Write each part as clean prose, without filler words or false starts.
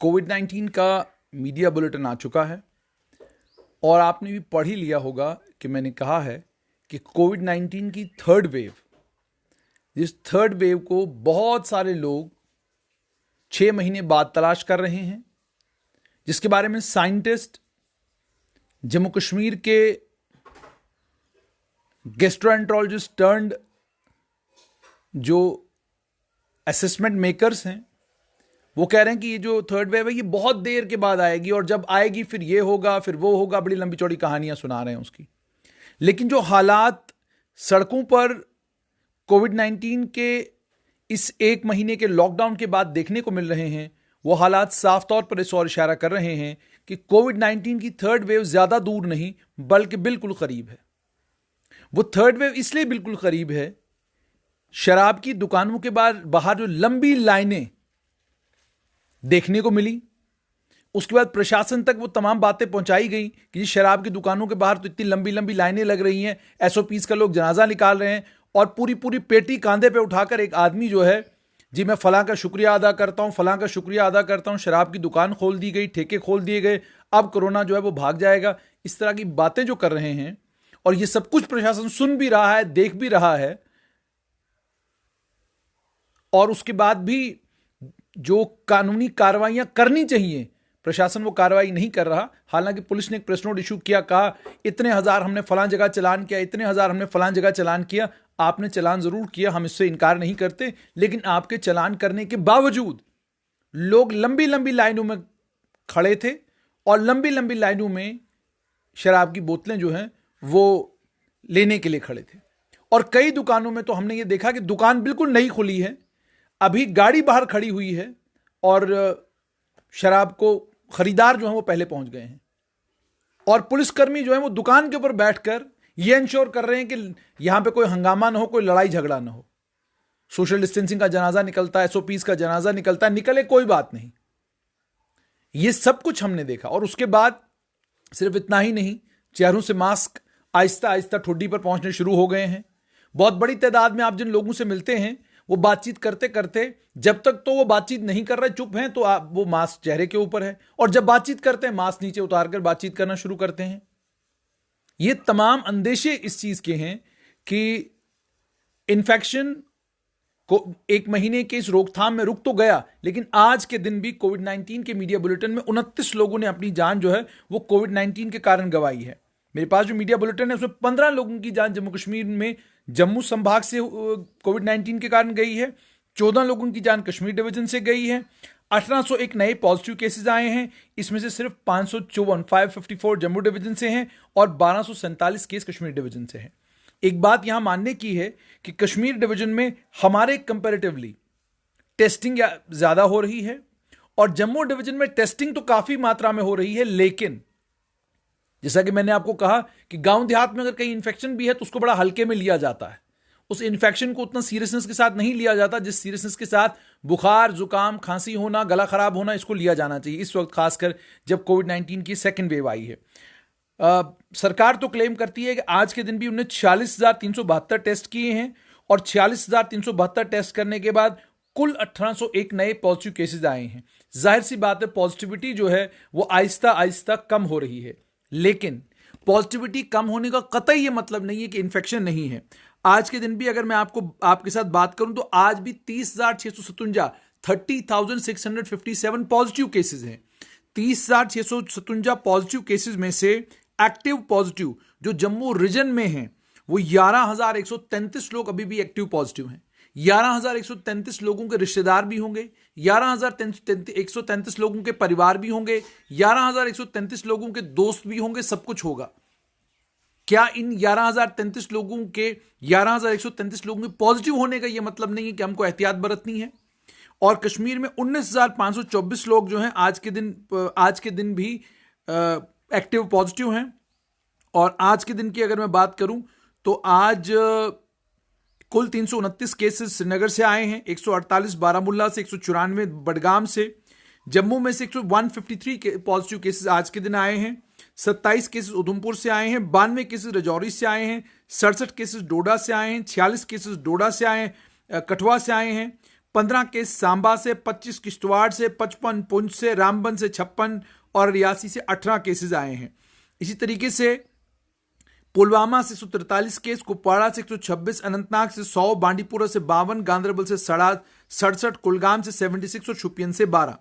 कोविड-19 का media bulletin आ चुका है और आपने भी पढ़ ही लिया होगा कि मैंने कहा है कि कोविड-19 की थर्ड वेव, जिस थर्ड वेव को बहुत सारे लोग 6 महीने बाद तलाश कर रहे हैं, जिसके बारे में साइंटिस्ट, जम्मू कश्मीर के गैस्ट्रोएंटरोलॉजिस्ट टर्न्ड जो असेसमेंट मेकर्स हैं, वो कह रहे हैं कि ये जो थर्ड वेव है ये बहुत देर के बाद आएगी और जब आएगी फिर ये होगा फिर वो होगा, बड़ी लंबी चौड़ी कहानियां सुना रहे हैं उसकी। लेकिन जो हालात सड़कों पर कोविड-19 के इस 1 महीने के लॉकडाउन के बाद देखने को मिल रहे हैं, वो हालात साफ तौर पर इस ओर इशारा कर रहे हैं कि कोविड-19 की थर्ड वेव ज्यादा दूर नहीं बल्कि बिल्कुल करीब है। वो थर्ड वेव इसलिए बिल्कुल करीब है, शराब की दुकानों के बाहर जो लंबी लाइनें देखने को मिली, उसके बाद प्रशासन तक वो तमाम बातें पहुंचाई गई कि शराब की दुकानों के बाहर तो इतनी लंबी लंबी लाइनें लग रही हैं, एसओपीज का लोग जनाजा निकाल रहे हैं और पूरी पूरी पेटी कांधे पे उठाकर एक आदमी जो है, जी मैं फलां का शुक्रिया अदा करता हूं, फलां का शुक्रिया अदा करता हूं, शराब की दुकान खोल दी गई, ठेके खोल दिए गए, अब कोरोना जो है वो भाग जाएगा, इस तरह की बातें जो कर रहे हैं। और ये सब कुछ प्रशासन सुन भी रहा है, देख भी रहा है, और उसके बाद भी जो कानूनी कार्रवाइयां करनी चाहिए प्रशासन वो कार्रवाई नहीं कर रहा। हालांकि पुलिस ने एक प्रेस नोट इशू किया, कहा इतने हजार हमने फलां जगह चलान किया, इतने हजार हमने फलां जगह चलान किया। आपने चलान जरूर किया, हम इससे इनकार नहीं करते, लेकिन आपके चलान करने के बावजूद लोग लंबी लंबी लाइनों में खड़े थे और लंबी लंबी लाइनों में शराब की बोतलें जो हैं वो लेने के लिए खड़े थे। और कई दुकानों में तो हमने ये देखा कि दुकान बिल्कुल नई खुली है, अभी गाड़ी बाहर खड़ी हुई है और शराब को खरीदार जो है वो पहले पहुंच गए हैं और पुलिसकर्मी जो है वो दुकान के ऊपर बैठकर ये इंश्योर कर रहे हैं कि यहां पे कोई हंगामा ना हो, कोई लड़ाई झगड़ा ना हो। सोशल डिस्टेंसिंग का जनाजा निकलता है, एसओपीज का जनाजा निकलता है, निकले कोई बात नहीं। ये सब कुछ हमने देखा और उसके बाद सिर्फ इतना ही नहीं, चेहरों से मास्क आहिस्ता आहिस्ता ठोडी पर पहुंचने शुरू हो गए हैं। बहुत बड़ी तादाद में आप जिन लोगों से मिलते हैं वो बातचीत करते करते, जब तक तो वो बातचीत नहीं कर रहे, चुप हैं, तो आप वो मास्क चेहरे के ऊपर है, और जब बातचीत करते हैं मास्क नीचे उतारकर बातचीत करना शुरू करते हैं। ये तमाम अंदेशे इस चीज के हैं कि इन्फेक्शन को 1 महीने के इस रोकथाम में रुक तो गया, लेकिन आज के दिन भी कोविड-19 के मीडिया बुलेटिन में 29 लोगों ने अपनी जान जो है वो कोविड-19 के कारण गंवाई है। मेरे पास जो मीडिया बुलेटिन है उसमें 15 लोगों की जान जम्मू कश्मीर में जम्मू संभाग से कोविड-19 के कारण गई है, 14 लोगों की जान कश्मीर डिवीजन से गई है, 1801 नए पॉजिटिव केसेस आए हैं, इसमें से सिर्फ 554 जम्मू डिवीजन से हैं और 1247 केस कश्मीर डिवीजन से हैं। एक बात यहां मानने की है कि कश्मीर डिवीजन में हमारे कंपैरेटिवली टेस्टिंग ज्यादा हो रही है और जम्मू डिवीजन में टेस्टिंग तो काफी मात्रा में हो रही है, लेकिन जैसा कि मैंने आपको कहा कि गांव देहात में अगर कहीं इन्फेक्शन भी है तो उसको बड़ा हल्के में लिया जाता है, उस इन्फेक्शन को उतना सीरियसनेस के साथ नहीं लिया जाता जिस सीरियसनेस के साथ बुखार, जुकाम, खांसी होना, गला खराब होना, इसको लिया जाना चाहिए इस वक्त, खासकर जब कोविड-19 की सेकेंड वेव आई है। सरकार तो क्लेम करती है कि आज के दिन भी उन्होंने 46,372 टेस्ट किए हैं और 46,372 टेस्ट करने के बाद कुल 1801 नए पॉजिटिव केसेस आए हैं। जाहिर सी बात है पॉजिटिविटी जो है वो आहिस्ता आहिस्ता कम हो रही है, लेकिन पॉजिटिविटी कम होने का कतई ये मतलब नहीं है कि इन्फेक्शन नहीं है। आज के दिन भी अगर मैं आपके साथ बात करूं तो आज भी 30,657 पॉजिटिव केसेस हैं। 30,657 पॉजिटिव केसेस में से एक्टिव पॉजिटिव जो जम्मू रीजन में हैं वो 11,133 लोग अभी भी एक्टिव पॉजिटिव हैं। 11,133 लोगों के रिश्तेदार भी होंगे, 11,133 लोगों के परिवार भी होंगे, 11,133 लोगों के दोस्त भी होंगे, सब कुछ होगा। क्या इन 11,033 लोगों के 11,133 लोगों के पॉजिटिव होने का यह मतलब नहीं है कि हमको एहतियात बरतनी है? और कश्मीर में 19,524 लोग जो हैं आज के दिन भी एक्टिव पॉजिटिव हैं। और आज के दिन की अगर मैं बात करूं तो आज कुल 329 केसेस श्रीनगर से आए हैं, 148 बारामुल्ला से, 194 बडगाम से। जम्मू में से 153 पॉजिटिव केसेस आज के दिन आए हैं, 27 केसेस उधमपुर से आए हैं, 92 केसेस राजौरी से आए हैं, 67 केसेस डोडा से आए हैं, 46 केसेस डोडा से आए हैं, कठुआ से आए हैं, 15 केस सांबा से, 25 किश्तवाड़ से, 55 पुंछ से, रामबन से 56 और रियासी से 18 केसेस आए हैं। इसी तरीके से पुलवामा से 143 केस, कुपवाड़ा से 126, अनंतनाग से 100, बांडीपुरा से 52, गांदरबल से 67, कुलगाम से 76 और शोपियन से 12।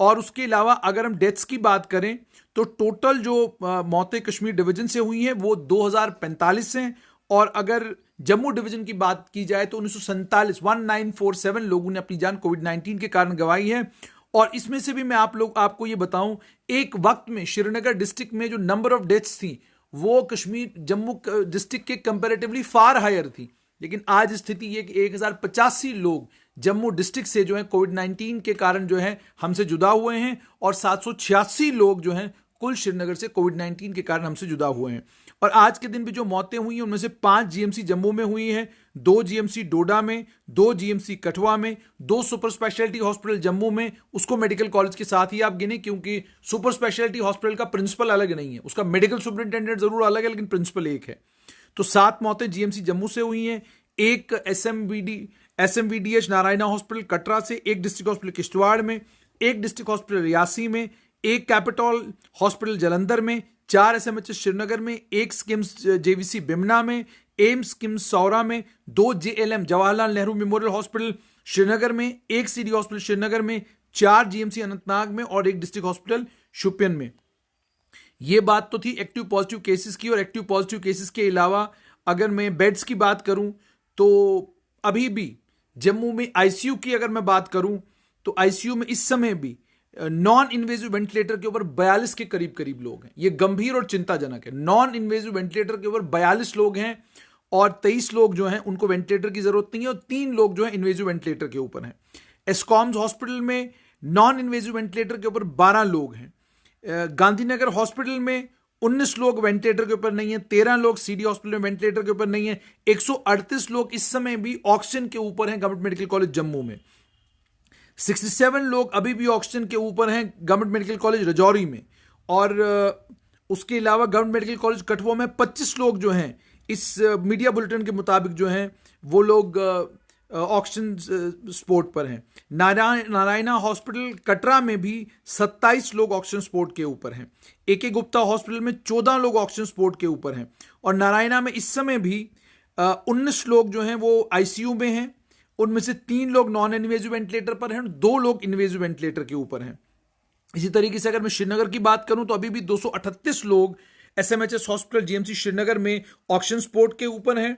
और उसके अलावा अगर हम डेथ्स की बात करें तो टोटल जो मौतें कश्मीर डिवीजन से हुई हैं वो 2045 हैं। और अगर जम्मू डिवीजन की बात की जाए तो 1947 लोगों ने अपनी जान कोविड-19 के कारण गंवाई है। और इसमें से भी मैं आपको ये बताऊं, एक वक्त में श्रीनगर डिस्ट्रिक्ट में जो नंबर ऑफ डेथ्स थी वो जम्मू डिस्ट्रिक्ट के कंपैरेटिवली फार हायर थी, लेकिन आज स्थिति ये कि 1085 लोग जम्मू डिस्ट्रिक्ट से जो है कोविड-19 के कारण जो है हमसे जुदा हुए हैं और 786 लोग जो हैं कुल श्रीनगर से कोविड-19 के कारण हमसे जुदा हुए हैं। और आज के दिन भी जो मौतें हुई हैं उनमें से 5 जीएमसी जम्मू में हुई हैं, 2 जीएमसी डोडा में, 2 जीएमसी कठुआ में, 2 सुपर स्पेशलिटी हॉस्पिटल जम्मू में, उसको मेडिकल कॉलेज के साथ ही आप गिने क्योंकि सुपर स्पेशलिटी हॉस्पिटल का प्रिंसिपल अलग नहीं है, उसका मेडिकल सुपरिंटेंडेंट जरूर अलग है लेकिन प्रिंसिपल एक है। तो 7 मौतें जीएमसी जम्मू से हुई हैं, एक एसएमवीडीएच नारायणा हॉस्पिटल कटरा से, एक डिस्ट्रिक्ट हॉस्पिटल किश्तवाड़ में, एक डिस्ट्रिक्ट हॉस्पिटल रियासी में, एक कैपिटल हॉस्पिटल जलंधर में, 4 एसएमएचएस श्रीनगर में, एक स्किम्स जेवीसी बिमना में, एम्स किम्स सौरा में, 2 JLM Jawaharlal Nehru memorial hospital Srinagar में, एक सीडी हॉस्पिटल श्रीनगर में, 4 जीएमसी अनंतनाग में और एक डिस्ट्रिक्ट हॉस्पिटल शोपियन में। यह बात तो थी एक्टिव पॉजिटिव केसेस की। और एक्टिव पॉजिटिव केसेस के अलावा अगर मैं बेड्स की बात करूं तो अभी भी जम्मू में आईसीयू की अगर मैं बात करूं तो आईसीयू में इस समय भी नॉन इन्वेजिव वेंटिलेटर के ऊपर 42 के करीब लोग हैं। यह गंभीर और चिंताजनक है। नॉन इन्वेजिव वेंटिलेटर के ऊपर 42 लोग हैं और 23 लोग जो हैं उनको वेंटिलेटर की जरूरत नहीं है और 3 लोग जो हैं इन्वेजिव वेंटिलेटर के ऊपर हैं। एस्कॉम्स हॉस्पिटल में नॉन इन्वेजिव वेंटिलेटर के ऊपर 12 लोग हैं। गांधीनगर हॉस्पिटल में 19 लोग वेंटिलेटर के ऊपर नहीं है, 13 लोग सीडी हॉस्पिटल में वेंटिलेटर के ऊपर नहीं है, 138 लोग इस समय भी ऑक्सीजन के ऊपर हैं गवर्नमेंट मेडिकल कॉलेज जम्मू में, 67 लोग अभी भी ऑक्सीजन के ऊपर हैं गवर्नमेंट मेडिकल कॉलेज रजौरी में। और उसके अलावा गवर्नमेंट मेडिकल कॉलेज कठुआ में 25 लोग जो हैं इस मीडिया बुलेटिन के मुताबिक जो हैं वो लोग ऑक्सीजन सपोर्ट पर हैं। नारायणा हॉस्पिटल कटरा में भी 27 लोग ऑक्सीजन सपोर्ट के ऊपर हैं। एके गुप्ता हॉस्पिटल में 14 लोग ऑक्सीजन सपोर्ट के ऊपर हैं। और नारायणा में इस समय भी 19 लोग जो हैं वो आईसीयू में हैं, उनमें से 3 लोग नॉन इन्वेजिव वेंटिलेटर पर हैं, 2 लोग इन्वेजिव वेंटिलेटर के ऊपर हैं। इसी तरीके से अगर मैं श्रीनगर की बात करूं तो अभी भी 238 लोग एसएमएचएस हॉस्पिटल जीएमसी श्रीनगर में ऑक्सीजन सपोर्ट के ऊपर हैं,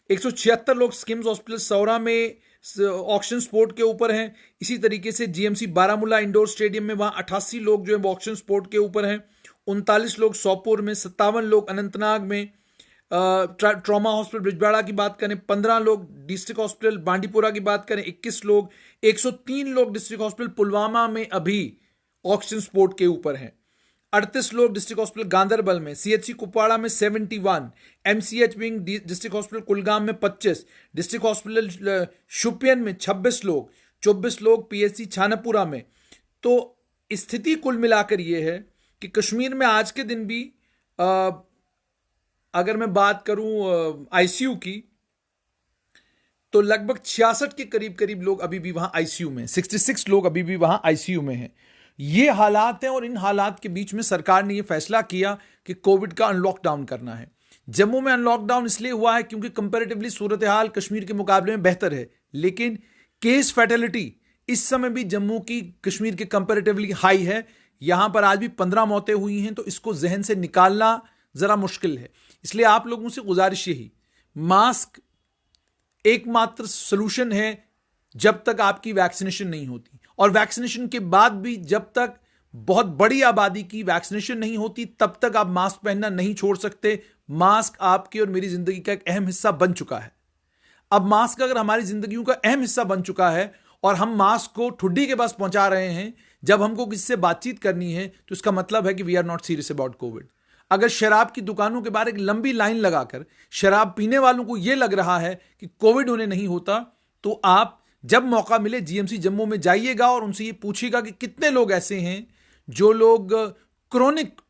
176 लोग स्किम्स हॉस्पिटल सौरा में ऑक्सीजन सपोर्ट के ऊपर हैं। इसी तरीके से जीएमसी बारामूला इंडोर स्टेडियम में वहां 88 लोग जो है ऑक्सीजन सपोर्ट के ऊपर हैं, 39 लोग सोपोर में, 57 लोग अनंतनाग में, ट्रॉमा हॉस्पिटल बिजबाड़ा की बात करें 15 लोग, डिस्ट्रिक्ट हॉस्पिटल बांडीपुरा की बात करें 21 लोग, 103 लोग डिस्ट्रिक्ट हॉस्पिटल पुलवामा में अभी ऑक्सीजन सपोर्ट के ऊपर हैं, 38 लोग डिस्ट्रिक्ट हॉस्पिटल गांदरबल में, सीएचसी कुपवाड़ा में 71, MCH wing district hospital Kulgam में 25, डिस्ट्रिक्ट हॉस्पिटल शोपियन में 26 लोग, 24 लोग पीएचसी छानापुरा में। तो स्थिति कुल मिलाकर यह है कि कश्मीर में आज के दिन भी अगर मैं बात करूं आईसीयू की तो लगभग 66 के करीब लोग अभी भी वहां आईसीयू में, 66 लोग अभी भी वहां आईसीयू में हैं। ये हालात हैं और इन हालात के बीच में सरकार ने यह फैसला किया कि कोविड का अनलॉकडाउन करना है। जम्मू में अनलॉकडाउन इसलिए हुआ है क्योंकि कंपैरेटिवली सूरत हाल कश्मीर के मुकाबले में बेहतर है, लेकिन केस फैटेलिटी इस समय भी जम्मू की कश्मीर के कंपैरेटिवली हाई है। यहां पर आज भी 15 मौतें हुई हैं, तो इसको जहन से निकालना जरा मुश्किल है। इसलिए आप लोगों से गुजारिश यही, मास्क एकमात्र सलूशन है जब तक आपकी वैक्सीनेशन नहीं होती, और वैक्सीनेशन के बाद भी जब तक बहुत बड़ी आबादी की वैक्सीनेशन नहीं होती तब तक आप मास्क पहनना नहीं छोड़ सकते। मास्क आपकी और मेरी जिंदगी का एक अहम हिस्सा बन चुका है। अब मास्क अगर हमारी जिंदगियों का अहम हिस्सा बन चुका है और हम मास्क को ठुड्डी के पास पहुंचा रहे हैं जब हमको किसी से बातचीत करनी है, तो इसका मतलब है कि we are not serious about COVID. अगर शराब की दुकानों के बाहर एक लंबी लाइन लगाकर शराब पीने वालों को यह लग रहा है कि कोविड उन्हें नहीं होता, तो आप जब मौका मिले जीएमसी जम्मू में जाइएगा और उनसे ये पूछिएगा कि कितने लोग ऐसे हैं जो लोग क्रोनिक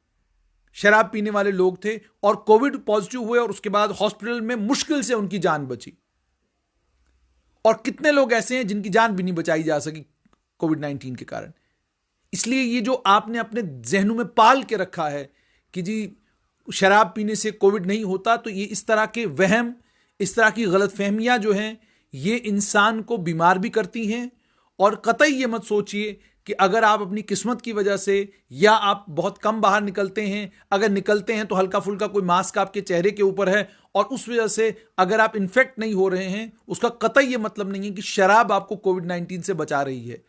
शराब पीने वाले लोग थे और कोविड पॉजिटिव हुए और उसके बाद हॉस्पिटल में मुश्किल से उनकी जान बची। और कितने लोग ऐसे हैं जिनकी जान भी नहीं बचाई जा सकी कोविड-19 के कारण। इसलिए ये जो आपने अपने जहनों में पाल के रखा है कि जी शराब पीने से कोविड नहीं होता, तो ये इस तरह के वहम, इस तरह की गलतफहमियां जो हैं, ये इंसान को बीमार भी करती हैं। और कतई ये मत सोचिए कि अगर आप अपनी किस्मत की वजह से या आप बहुत कम बाहर निकलते हैं, अगर निकलते हैं तो हल्का फुल्का कोई मास्क आपके चेहरे के ऊपर है और उस वजह से अगर आप इन्फेक्ट नहीं हो रहे हैं, उसका कतई ये मतलब नहीं है कि शराब आपको कोविड-19 से बचा रही है।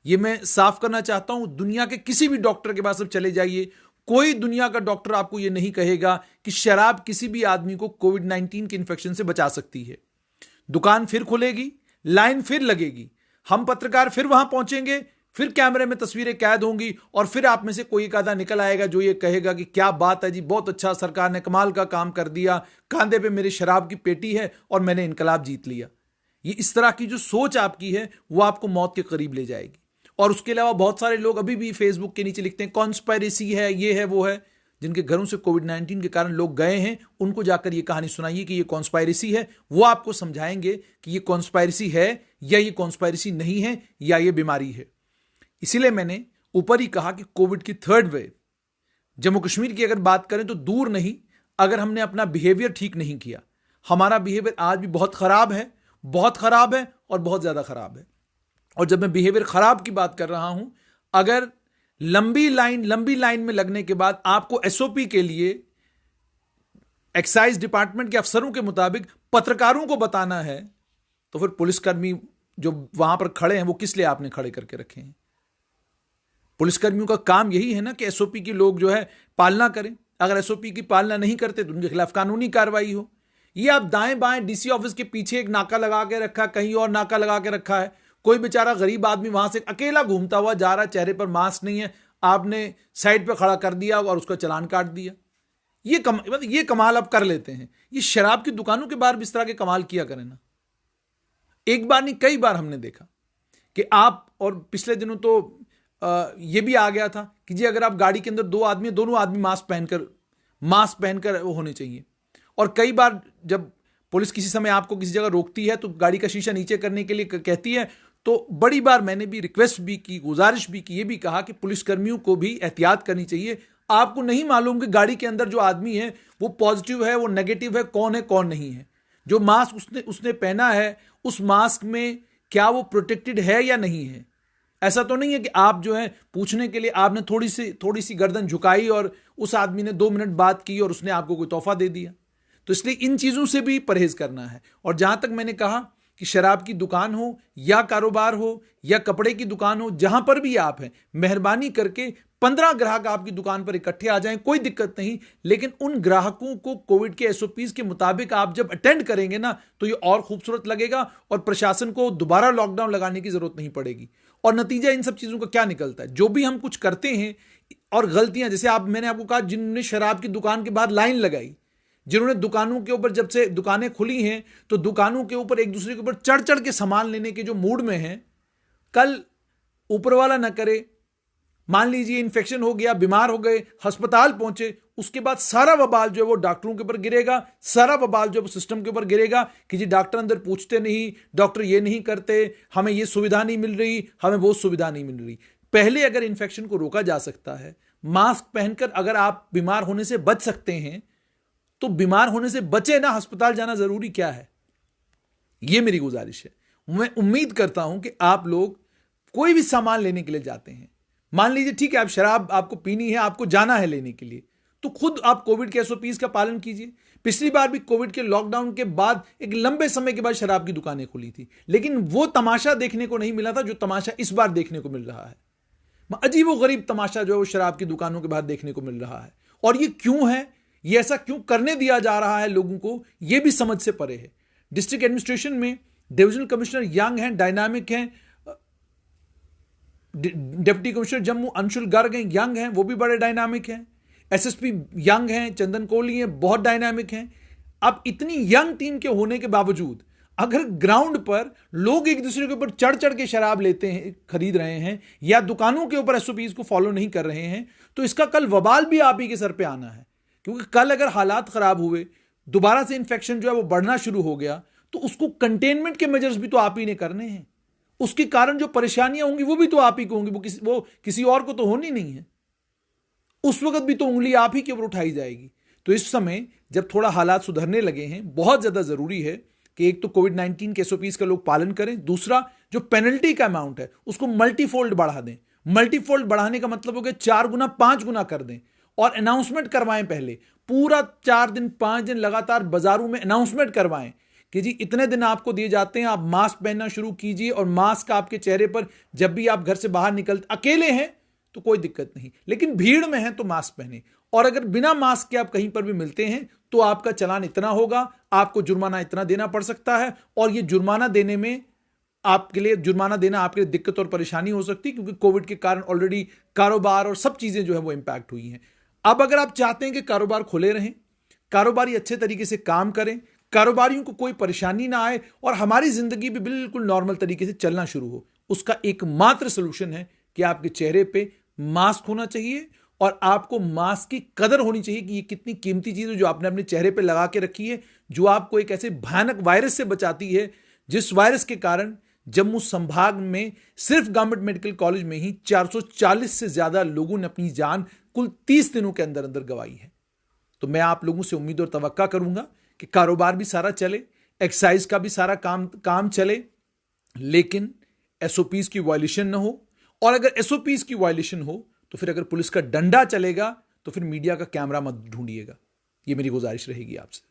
ये मैं साफ करना चाहता हूं। दुनिया के किसी भी डॉक्टर के पास अब चले जाइए, कोई दुनिया का डॉक्टर आपको ये नहीं कहेगा कि शराब किसी भी आदमी को कोविड-19 के इन्फेक्शन से बचा सकती है। दुकान फिर खुलेगी, लाइन फिर लगेगी, हम पत्रकार फिर वहां पहुंचेंगे, फिर कैमरे में तस्वीरें कैद होंगी और फिर आप में से कोई एक आधा निकल आएगा जो ये कहेगा कि क्या बात है जी, बहुत अच्छा, सरकार ने कमाल का काम कर दिया, कांधे पे मेरे शराब की पेटी है और मैंने इनकलाब जीत लिया। ये इस तरह की जो सोच आपकी है वो आपको मौत के करीब ले जाएगी। और उसके अलावा बहुत सारे लोग अभी भी फेसबुक के नीचे लिखते हैं कॉन्स्पायरेसी है, ये है, वो है। जिनके घरों से कोविड-19 के कारण लोग गए हैं, उनको जाकर ये कहानी सुनाइए कि ये कॉन्स्पायरेसी है। वो आपको समझाएंगे कि ये कॉन्स्पायरेसी है या ये कॉन्स्पायरेसी नहीं है या ये बीमारी है। इसीलिए मैंने ऊपर ही कहा कि कोविड की थर्ड वेव, जम्मू कश्मीर की अगर बात करें तो दूर नहीं, अगर हमने अपना बिहेवियर ठीक नहीं किया। हमारा बिहेवियर आज भी बहुत खराब है, बहुत खराब है और बहुत ज्यादा खराब है। और जब मैं बिहेवियर खराब की बात कर रहा हूं, अगर लंबी लाइन में लगने के बाद आपको एसओपी के लिए एक्साइज डिपार्टमेंट के अफसरों के मुताबिक पत्रकारों को बताना है, तो फिर पुलिसकर्मी जो वहां पर खड़े हैं वो किस लिए आपने खड़े करके रखे हैं? पुलिसकर्मियों का काम यही है ना कि एसओपी की लोग जो है पालना करें। अगर एसओपी की पालना नहीं करते तो उनके खिलाफ कानूनी कार्रवाई हो। ये आप दाएं बाएं डीसी ऑफिस के पीछे एक नाका लगा के रखा, कहीं और नाका लगा के रखा है, कोई बेचारा गरीब आदमी वहां से अकेला घूमता हुआ जा रहा है, चेहरे पर मास्क नहीं है, आपने साइड पर खड़ा कर दिया और उसका चालान काट दिया। ये कमाल आप कर लेते हैं। ये शराब की दुकानों के बाहर भी इस तरह के कमाल किया करें ना। एक बार नहीं, कई बार हमने देखा कि आप, और पिछले दिनों तो ये भी आ गया था कि जी अगर आप गाड़ी के अंदर दो आदमी, दोनों आदमी मास्क पहनकर होने चाहिए। और कई बार जब पुलिस किसी समय आपको किसी जगह रोकती है तो गाड़ी का शीशा नीचे करने के लिए कहती है, तो बड़ी बार मैंने भी रिक्वेस्ट भी की, गुजारिश भी की, ये भी कहा कि पुलिसकर्मियों को भी एहतियात करनी चाहिए। आपको नहीं मालूम कि गाड़ी के अंदर जो आदमी है वो पॉजिटिव है, वो नेगेटिव है, कौन नहीं है। जो मास्क उसने पहना है, उस मास्क में क्या वो प्रोटेक्टेड है या नहीं है। ऐसा तो नहीं है कि आप जो है पूछने के लिए आपने थोड़ी सी गर्दन झुकाई और उस आदमी ने 2 मिनट बात की और उसने आपको कोई तोहफा दे दिया। तो इसलिए इन चीजों से भी परहेज करना है। और जहां तक मैंने कहा कि शराब की दुकान हो या कारोबार हो या कपड़े की दुकान हो, जहां पर भी आप हैं, मेहरबानी करके 15 ग्राहक आपकी दुकान पर इकट्ठे आ जाएं, कोई दिक्कत नहीं। लेकिन उन ग्राहकों को कोविड के एसओपीज के मुताबिक आप जब अटेंड करेंगे ना, तो ये और खूबसूरत लगेगा और प्रशासन को दोबारा लॉकडाउन लगाने की जरूरत नहीं पड़ेगी। और नतीजा इन सब चीजों का क्या निकलता है? जो भी हम कुछ करते हैं और गलतियां, जैसे मैंने आपको कहा, जिन्होंने शराब की दुकान के बाहर लाइन लगाई, जिन्होंने दुकानों के ऊपर, जब से दुकानें खुली हैं तो दुकानों के ऊपर एक दूसरे के ऊपर चढ़ चढ़ के सामान लेने के जो मूड में हैं, कल ऊपर वाला ना करे, मान लीजिए इन्फेक्शन हो गया, बीमार हो गए, अस्पताल पहुंचे, उसके बाद सारा वबाल जो है वो डॉक्टरों के ऊपर गिरेगा, सारा वबाल जो है वो सिस्टम के ऊपर गिरेगा कि जी डॉक्टर अंदर पूछते नहीं, डॉक्टर ये नहीं करते, हमें ये सुविधा नहीं मिल रही, हमें वो सुविधा नहीं मिल रही। पहले अगर इन्फेक्शन को रोका जा सकता है, मास्क पहनकर अगर आप बीमार होने से बच सकते हैं, तो बीमार होने से बचे ना, अस्पताल जाना जरूरी क्या है? यह मेरी गुजारिश है। मैं उम्मीद करता हूं कि आप लोग कोई भी सामान लेने के लिए जाते हैं, मान लीजिए ठीक है आप शराब आपको पीनी है, आपको जाना है लेने के लिए, तो खुद आप कोविड के एसओपीज का पालन कीजिए। पिछली बार भी कोविड के लॉकडाउन के बाद एक लंबे समय के बाद शराब की दुकानें खुली थी, लेकिन वो तमाशा देखने को नहीं मिला था जो तमाशा इस बार देखने को मिल रहा है। अजीब व गरीब तमाशा जो है वो शराब की दुकानों के बाहर देखने को मिल रहा है। और ये क्यों है, ये ऐसा क्यों करने दिया जा रहा है लोगों को, ये भी समझ से परे है। डिस्ट्रिक्ट एडमिनिस्ट्रेशन में डिविजनल कमिश्नर यंग हैं, डायनामिक हैं, डिप्टी कमिश्नर जम्मू अंशुल गर्ग हैं, यंग हैं, वो भी बड़े डायनामिक हैं। एसएसपी यंग हैं, चंदन कोहली हैं, बहुत डायनामिक हैं। अब इतनी यंग टीम के होने के बावजूद अगर ग्राउंड पर लोग एक दूसरे के ऊपर चढ़ चढ़ के शराब लेते हैं, खरीद रहे हैं, या दुकानों के ऊपर एसओपीज को फॉलो नहीं कर रहे हैं, तो इसका कल वबाल भी आप ही के सर पे आना है। क्योंकि कल अगर हालात खराब हुए, दोबारा से इंफेक्शन जो है वो बढ़ना शुरू हो गया, तो उसको कंटेनमेंट के मेजर्स भी तो आप ही ने करने हैं। उसके कारण जो परेशानियां होंगी वो भी तो आप ही को होंगी, वो किसी और को तो होनी नहीं है। उस वक्त भी तो उंगली आप ही के ऊपर उठाई जाएगी। तो इस समय जब थोड़ा हालात सुधरने लगे हैं, बहुत ज्यादा जरूरी है कि एक तो कोविड-19 के एसओपीज का लोग पालन करें, दूसरा जो पेनल्टी का अमाउंट है उसको मल्टीफोल्ड बढ़ा दें। मल्टीफोल्ड बढ़ाने का मतलब हो गया 4 गुना 5 गुना कर दें, और अनाउंसमेंट करवाएं। पहले पूरा 4 दिन 5 दिन लगातार बाजारों में अनाउंसमेंट करवाएं कि जी इतने दिन आपको दिए जाते हैं, आप मास्क पहनना शुरू कीजिए, और मास्क आपके चेहरे पर जब भी आप घर से बाहर निकलते, अकेले हैं तो कोई दिक्कत नहीं, लेकिन भीड़ में है तो मास्क पहने। और अगर बिना मास्क के आप कहीं पर भी मिलते हैं तो आपका चालान इतना होगा, आपको जुर्माना इतना देना पड़ सकता है, और यह जुर्माना देने में आपके लिए जुर्माना देना आपके लिए दिक्कत और परेशानी हो सकती है, क्योंकि कोविड के कारण ऑलरेडी कारोबार और सब चीजें जो है वो इंपैक्ट हुई हैं। अब अगर आप चाहते हैं कि कारोबार खुले रहें, कारोबारी अच्छे तरीके से काम करें, कारोबारियों को कोई परेशानी ना आए और हमारी जिंदगी भी बिल्कुल नॉर्मल तरीके से चलना शुरू हो, उसका एकमात्र सोल्यूशन है कि आपके चेहरे पे मास्क होना चाहिए, और आपको मास्क की कदर होनी चाहिए कि ये कितनी कीमती चीज है जो आपने अपने चेहरे पे लगा के रखी है, जो आपको एक ऐसे भयानक वायरस से बचाती है, जिस वायरस के कारण जम्मू संभाग में सिर्फ गवर्नमेंट मेडिकल कॉलेज में ही 440 से ज्यादा लोगों ने अपनी जान कुल 30 दिनों के अंदर अंदर गंवाई है। तो मैं आप लोगों से उम्मीद और तवक्का करूंगा कि कारोबार भी सारा चले, एक्साइज का भी सारा काम चले, लेकिन एसओपीज की वायलेशन ना हो। और अगर एसओपीज की वायलेशन हो तो फिर अगर पुलिस का डंडा चलेगा तो फिर मीडिया का कैमरा मत ढूंढिएगा। ये मेरी गुजारिश रहेगी आपसे।